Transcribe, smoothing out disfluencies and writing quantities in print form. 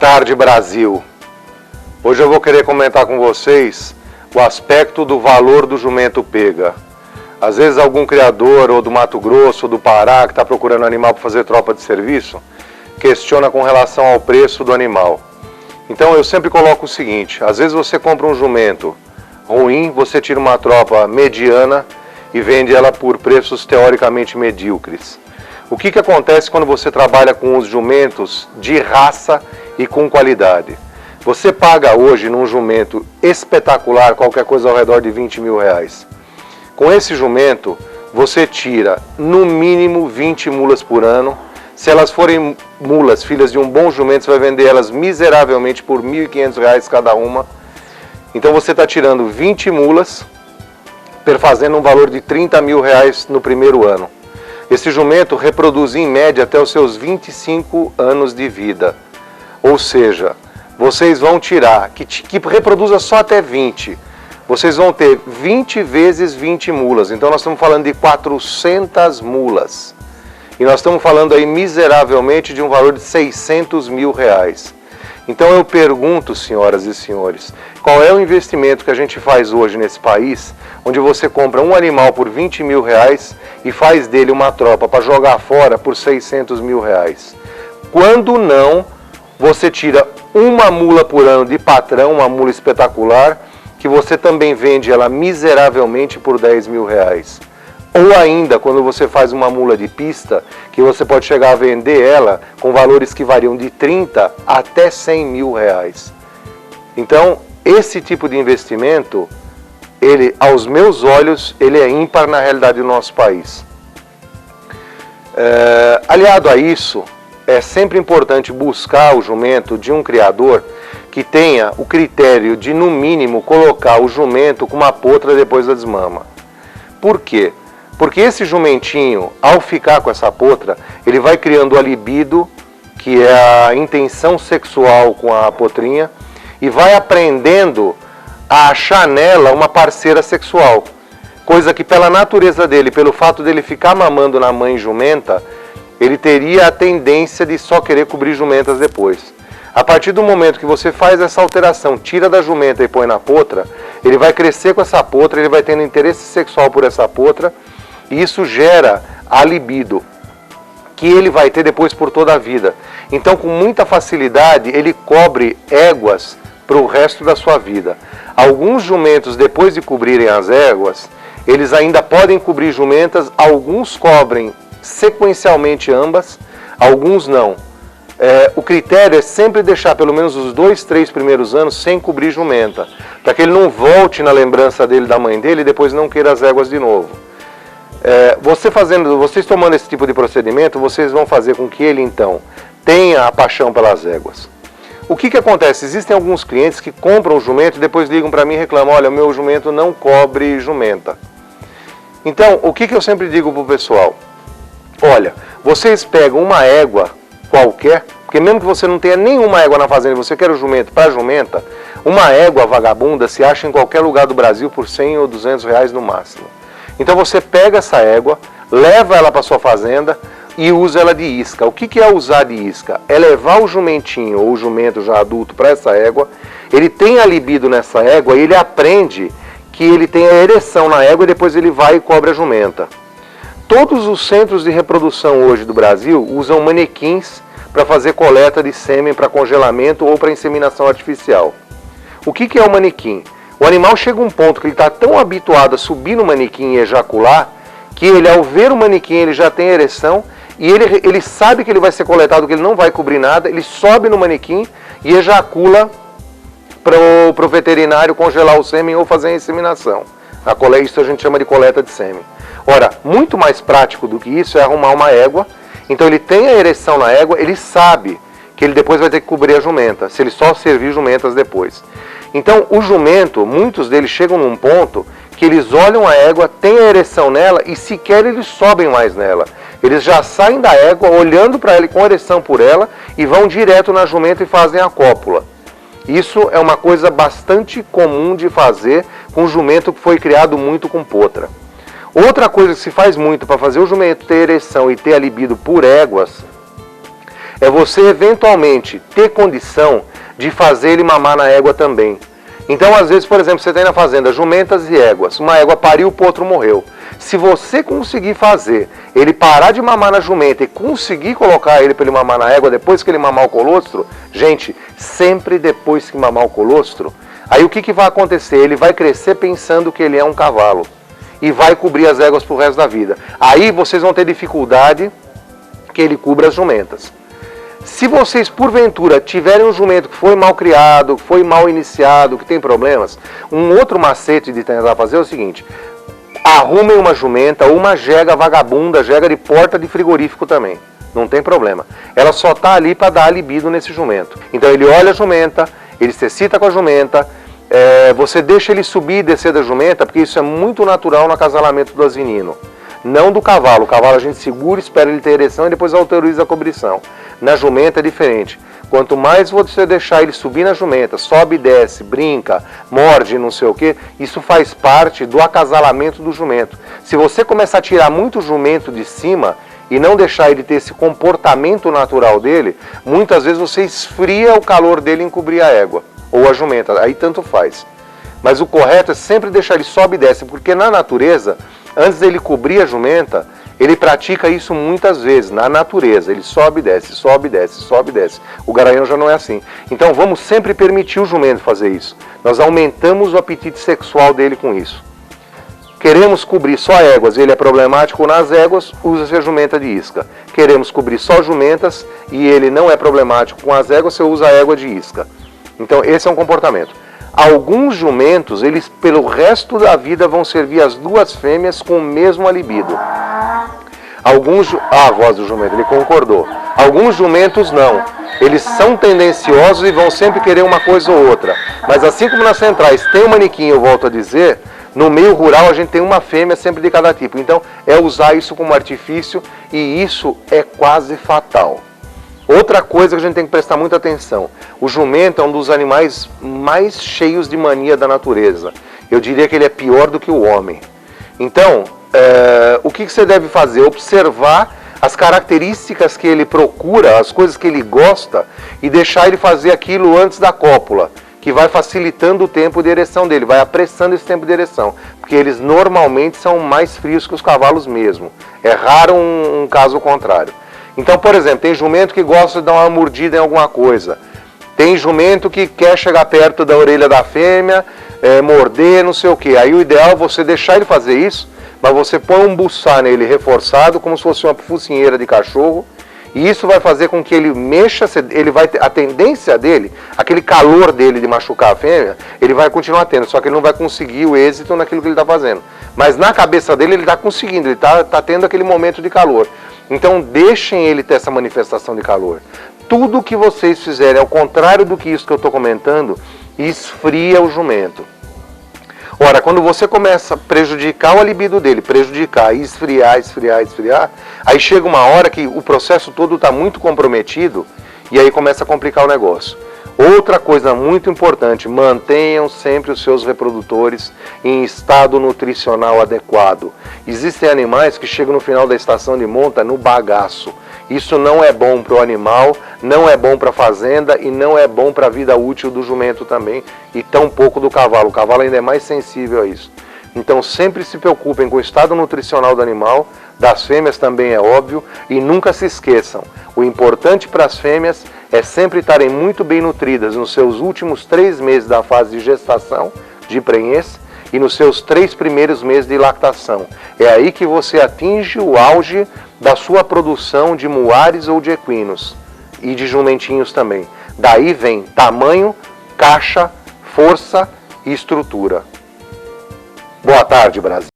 Tarde, Brasil. Hoje eu vou querer comentar com vocês o aspecto do valor do jumento pega. Às vezes algum criador ou do Mato Grosso ou do Pará que está procurando animal para fazer tropa de serviço questiona com relação ao preço do animal. Então eu sempre coloco o seguinte: às vezes você compra um jumento ruim, você tira uma tropa mediana e vende ela por preços teoricamente medíocres. O que acontece quando você trabalha com os jumentos de raça e com qualidade? Você paga hoje num jumento espetacular qualquer coisa ao redor de 20 mil reais. Com esse jumento, você tira no mínimo 20 mulas por ano. Se elas forem mulas, filhas de um bom jumento, você vai vender elas miseravelmente por R$ 1.500 cada uma. Então você está tirando 20 mulas, perfazendo um valor de 30 mil reais no primeiro ano. Esse jumento reproduz em média até os seus 25 anos de vida. Ou seja, vocês vão tirar, que reproduza só até 20. Vocês vão ter 20 vezes 20 mulas. Então nós estamos falando de 400 mulas. E nós estamos falando aí miseravelmente de um valor de 600 mil reais. Então eu pergunto, senhoras e senhores, qual é o investimento que a gente faz hoje nesse país, onde você compra um animal por 20 mil reais e faz dele uma tropa para jogar fora por 600 mil reais? Quando não, você tira uma mula por ano de patrão, uma mula espetacular, que você também vende ela miseravelmente por 10 mil reais. Ou ainda, quando você faz uma mula de pista, que você pode chegar a vender ela com valores que variam de 30 até 100 mil reais. Então, esse tipo de investimento, ele, aos meus olhos, ele é ímpar na realidade do nosso país. Aliado a isso, é sempre importante buscar o jumento de um criador que tenha o critério de, no mínimo, colocar o jumento com uma potra depois da desmama. Por quê? Porque esse jumentinho, ao ficar com essa potra, ele vai criando a libido, que é a intenção sexual com a potrinha, e vai aprendendo a achar nela uma parceira sexual. Coisa que pela natureza dele, pelo fato dele ficar mamando na mãe jumenta, ele teria a tendência de só querer cobrir jumentas depois. A partir do momento que você faz essa alteração, tira da jumenta e põe na potra, ele vai crescer com essa potra, ele vai tendo interesse sexual por essa potra, e isso gera a libido, que ele vai ter depois por toda a vida. Então, com muita facilidade, ele cobre éguas para o resto da sua vida. Alguns jumentos, depois de cobrirem as éguas, eles ainda podem cobrir jumentas, alguns cobrem sequencialmente ambas, alguns não. O critério é sempre deixar pelo menos os 2, 3 primeiros anos sem cobrir jumenta, para que ele não volte na lembrança dele da mãe dele e depois não queira as éguas de novo. Vocês tomando esse tipo de procedimento, vocês vão fazer com que ele então tenha a paixão pelas éguas. O que acontece? Existem alguns clientes que compram o jumento e depois ligam para mim e reclamam: olha, o meu jumento não cobre jumenta. Então, o que eu sempre digo para o pessoal? Olha, vocês pegam uma égua qualquer, porque mesmo que você não tenha nenhuma égua na fazenda e você quer o jumento para jumenta, uma égua vagabunda se acha em qualquer lugar do Brasil por 100 ou 200 reais no máximo. Então você pega essa égua, leva ela para sua fazenda e usa ela de isca. O que é usar de isca? É levar o jumentinho ou o jumento já adulto para essa égua, ele tem a libido nessa égua e ele aprende que ele tem a ereção na égua e depois ele vai e cobre a jumenta. Todos os centros de reprodução hoje do Brasil usam manequins para fazer coleta de sêmen para congelamento ou para inseminação artificial. O que é o manequim? O animal chega a um ponto que ele está tão habituado a subir no manequim e ejacular, que ele, ao ver o manequim, ele já tem ereção, e ele sabe que ele vai ser coletado, que ele não vai cobrir nada, ele sobe no manequim e ejacula para o veterinário congelar o sêmen ou fazer a inseminação. Isso a gente chama de coleta de sêmen. Ora, muito mais prático do que isso é arrumar uma égua. Então ele tem a ereção na égua, ele sabe que ele depois vai ter que cobrir a jumenta, se ele só servir jumentas depois. Então o jumento, muitos deles chegam num ponto que eles olham a égua, têm a ereção nela e sequer eles sobem mais nela. Eles já saem da égua olhando para ela com ereção por ela e vão direto na jumenta e fazem a cópula. Isso é uma coisa bastante comum de fazer com jumento que foi criado muito com potra. Outra coisa que se faz muito para fazer o jumento ter ereção e ter a libido por éguas é você eventualmente ter condição de fazer ele mamar na égua também. Então, às vezes, por exemplo, você tem na fazenda jumentas e éguas. Uma égua pariu, o outro morreu. Se você conseguir fazer ele parar de mamar na jumenta e conseguir colocar ele para ele mamar na égua depois que ele mamar o colostro, gente, sempre depois que mamar o colostro, aí o que vai acontecer? Ele vai crescer pensando que ele é um cavalo e vai cobrir as éguas pro resto da vida. Aí vocês vão ter dificuldade que ele cubra as jumentas. Se vocês, porventura, tiverem um jumento que foi mal criado, que foi mal iniciado, que tem problemas, um outro macete de tentar fazer é o seguinte: arrumem uma jumenta ou uma jega vagabunda, jega de porta de frigorífico também. Não tem problema. Ela só está ali para dar libido nesse jumento. Então ele olha a jumenta, ele se excita com a jumenta, você deixa ele subir e descer da jumenta, porque isso é muito natural no acasalamento do asinino. Não do cavalo. O cavalo a gente segura, espera ele ter ereção e depois autoriza a cobrição. Na jumenta é diferente. Quanto mais você deixar ele subir na jumenta, sobe e desce, brinca, morde, não sei o que, isso faz parte do acasalamento do jumento. Se você começar a tirar muito jumento de cima e não deixar ele ter esse comportamento natural dele, muitas vezes você esfria o calor dele em cobrir a égua ou a jumenta, aí tanto faz. Mas o correto é sempre deixar ele sobe e desce, porque na natureza, antes dele cobrir a jumenta, ele pratica isso muitas vezes, na natureza. Ele sobe e desce, sobe e desce, sobe e desce. O garanhão já não é assim. Então vamos sempre permitir o jumento fazer isso. Nós aumentamos o apetite sexual dele com isso. Queremos cobrir só éguas, ele é problemático nas éguas, usa-se a jumenta de isca. Queremos cobrir só jumentas e ele não é problemático com as éguas, você usa a égua de isca. Então esse é um comportamento. Alguns jumentos, eles pelo resto da vida vão servir as duas fêmeas com o mesmo libido. A voz do jumento, ele concordou. Alguns jumentos não. Eles são tendenciosos e vão sempre querer uma coisa ou outra. Mas assim como nas centrais tem um manequim, eu volto a dizer, no meio rural a gente tem uma fêmea sempre de cada tipo. Então é usar isso como artifício e isso é quase fatal. Outra coisa que a gente tem que prestar muita atenção, o jumento é um dos animais mais cheios de mania da natureza. Eu diria que ele é pior do que o homem. Então, o que você deve fazer? Observar as características que ele procura, as coisas que ele gosta e deixar ele fazer aquilo antes da cópula, que vai facilitando o tempo de ereção dele, vai apressando esse tempo de ereção, porque eles normalmente são mais frios que os cavalos mesmo. É raro um caso contrário. Então, por exemplo, tem jumento que gosta de dar uma mordida em alguma coisa. Tem jumento que quer chegar perto da orelha da fêmea, morder, não sei o que. Aí o ideal é você deixar ele fazer isso, mas você põe um buçá nele reforçado, como se fosse uma focinheira de cachorro, e isso vai fazer com que ele mexa, a tendência dele, aquele calor dele de machucar a fêmea, ele vai continuar tendo, só que ele não vai conseguir o êxito naquilo que ele está fazendo. Mas na cabeça dele ele está conseguindo, ele está tendo aquele momento de calor. Então deixem ele ter essa manifestação de calor. Tudo que vocês fizerem, ao contrário do que isso que eu estou comentando, esfria o jumento. Ora, quando você começa a prejudicar o libido dele, prejudicar e esfriar, aí chega uma hora que o processo todo está muito comprometido e aí começa a complicar o negócio. Outra coisa muito importante, mantenham sempre os seus reprodutores em estado nutricional adequado. Existem animais que chegam no final da estação de monta no bagaço. Isso não é bom para o animal, não é bom para a fazenda e não é bom para a vida útil do jumento também e tampouco do cavalo. O cavalo ainda é mais sensível a isso. Então sempre se preocupem com o estado nutricional do animal, das fêmeas também é óbvio, e nunca se esqueçam, o importante para as fêmeas é sempre estarem muito bem nutridas nos seus últimos 3 meses da fase de gestação, de prenhez, e nos seus 3 primeiros meses de lactação. É aí que você atinge o auge da sua produção de muares ou de equinos, e de jumentinhos também. Daí vem tamanho, caixa, força e estrutura. Boa tarde, Brasil.